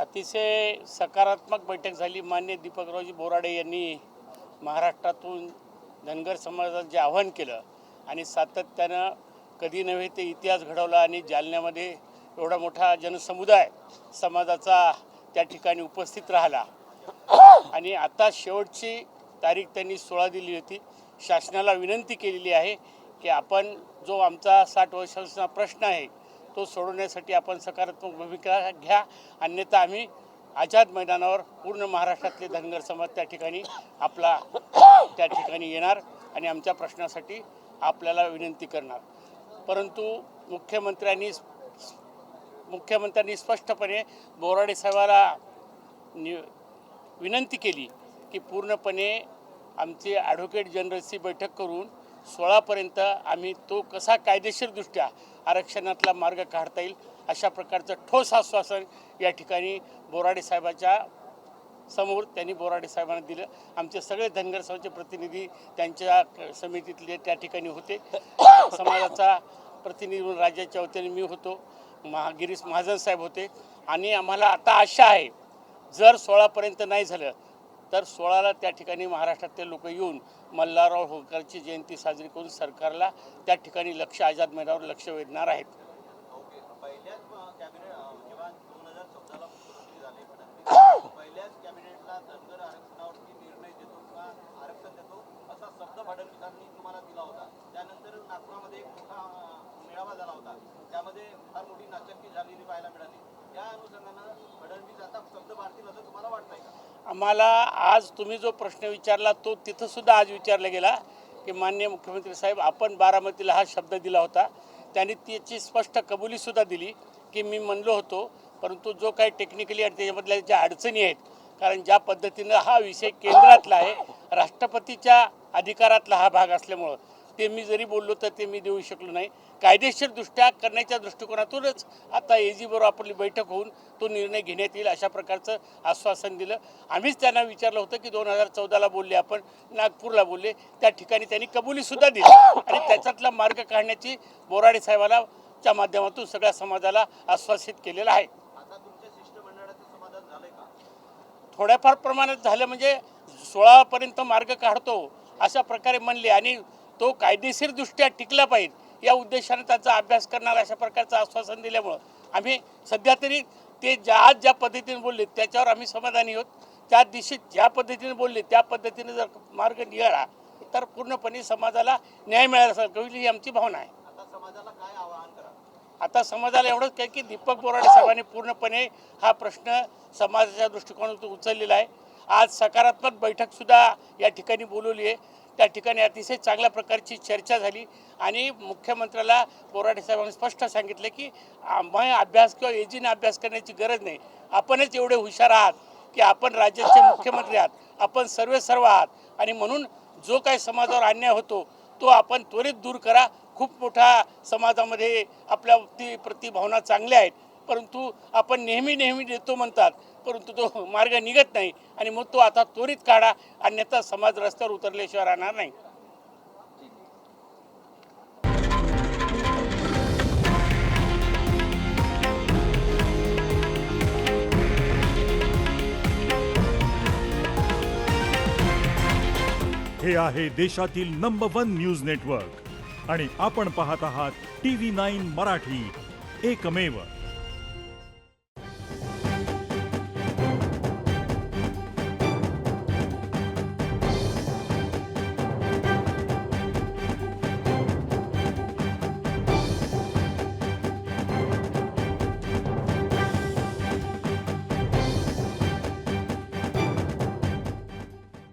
अतिशय सकारात्मक बैठक झाली। माननीय दीपकरावजी बोराडे यांनी महाराष्ट्रातून धनगर समाजाला जे आव्हान केलं आणि सातत्यानं कधी नव्हे ते इतिहास घडवला आणि जालन्यामध्ये एवढा मोठा जनसमुदाय समाजाचा त्या ठिकाणी उपस्थित राहिला आणि आता शेवटची तारीख त्यांनी 16 दिली होती। शासनाला विनंती केलेली आहे की आपण जो आमचा 60 वर्षांचा प्रश्न आहे तो सोडवण्यासाठी आपण सकारात्मक भूमिका घ्या, अन्यथा आम्ही आझाद मैदानावर पूर्ण महाराष्ट्रातले धनगर समाज त्या ठिकाणी येणार आणि आमच्या प्रश्नासाठी आपल्याला विनंती करणार। परंतु मुख्यमंत्र्यांनी स्पष्टपणे बोराडे साहेबाला विनंती केली की पूर्णपणे आमचे ॲडव्होकेट जनरलची बैठक करून 16पर्यंत आम्ही तो कसा कायदेशीरदृष्ट्या आरक्षणातला मार्ग काढता येईल अशा प्रकारचं ठोस आश्वासन या ठिकाणी बोराडे साहेबाच्या समोर त्यांनी बोराडे साहेबांना दिलं। आमचे सगळे धनगर समाजाचे प्रतिनिधी त्यांच्या समितीतले त्या ठिकाणी होते। समाजाचा प्रतिनिधी म्हणून राज्याच्या वतीने मी होतो, गिरीश महाजन साहेब होते आणि आम्हाला आता आशा आहे जर 16पर्यंत नाही झालं तर 16ला त्या ठिकाणी महाराष्ट्रातले लोक येऊन मल्हारराव होळकरची जयंती साजरी करून सरकारला त्या ठिकाणी आझाद मैदानावर लक्ष वेधणार आहेत। आम्हाला आज तुम्ही जो प्रश्न विचारला तो तिथं सुद्धा आज विचारला गेला की माननीय मुख्यमंत्री साहेब आपण बारामतीला हा शब्द दिला होता, त्यांनी त्याची स्पष्ट कबुली सुद्धा दिली की मी म्हणलो होतो, परंतु जो काही टेक्निकली आणि त्याच्यामधल्या ज्या अडचणी आहेत, कारण ज्या पद्धतीनं हा विषय केंद्रातला आहे, राष्ट्रपतीच्या अधिकारातला हा भाग असल्यामुळं ते मी जरी बोललो तर ते मी देऊ शकलो नाही। कायदेशीरदृष्ट्या करण्याच्या दृष्टिकोनातूनच आता एजीबरोबर आपली बैठक होऊन तो निर्णय घेण्यात येईल अशा प्रकारचं आश्वासन दिलं। आम्हीच त्यांना विचारलं होतं की 2014ला बोलले, आपण नागपूरला बोलले, त्या ठिकाणी त्यांनी कबुलीसुद्धा दिली आणि त्याच्यातला मार्ग काढण्याची बोराडे साहेबांच्या माध्यमातून सगळ्या समाजाला आश्वासित केलेलं आहे। थोड्याफार प्रमाणात झालं, म्हणजे 16पर्यंत मार्ग काढतो अशा प्रकारे म्हणले आणि तो कायदेशीरदृष्ट्या टिकला पाहिजे या उद्देशाने त्याचा अभ्यास करणार अशा प्रकारचं आश्वासन दिल्यामुळं आम्ही सध्या तरी ते ज्या पद्धतीने बोलले त्याच्यावर आम्ही समाधानी आहोत। त्या दिवशी ज्या पद्धतीने बोलले त्या पद्धतीने जर मार्ग निघाला तर पूर्णपणे समाजाला न्याय मिळाल्यासारखं होईल ही आमची भावना आहे। आता समाजाला एवढंच काय की दीपक बोराडे साहेबांनी पूर्णपणे हा प्रश्न समाजाच्या दृष्टिकोनातून उचललेला आहे। आज सकारात्मक बैठकसुद्धा या ठिकाणी बोलवली आहे, त्या ठिकाणी अतिशय चांगल्या प्रकारची चर्चा झाली आणि मुख्यमंत्र्याला बोराडे साहेबांनी स्पष्ट सांगितलं की आम्ही अभ्यास किंवा एजीने अभ्यास करण्याची गरज नाही, आपणच एवढे हुशार आहात की आपण राज्याचे मुख्यमंत्री आहात, आपण सर्व आहात आणि म्हणून जो काही समाजावर अन्याय होतो तो आपण त्वरित दूर करा। खूप मोठा समाजामध्ये आपल्या प्रति भावना चांगल्या आहेत, परंतु आपण नेहमी देतो म्हणतात परंतु तो मार्ग निघत नाही आणि मग तो आता त्वरित काढा, अन्यथा समाज रस्त्यावर उतरल्याशिवाय राहणार नाही। हे आहे देशातील नंबर 1 न्यूज नेटवर्क आणि आपण पाहत आहात TV9 मराठी, एकमेव।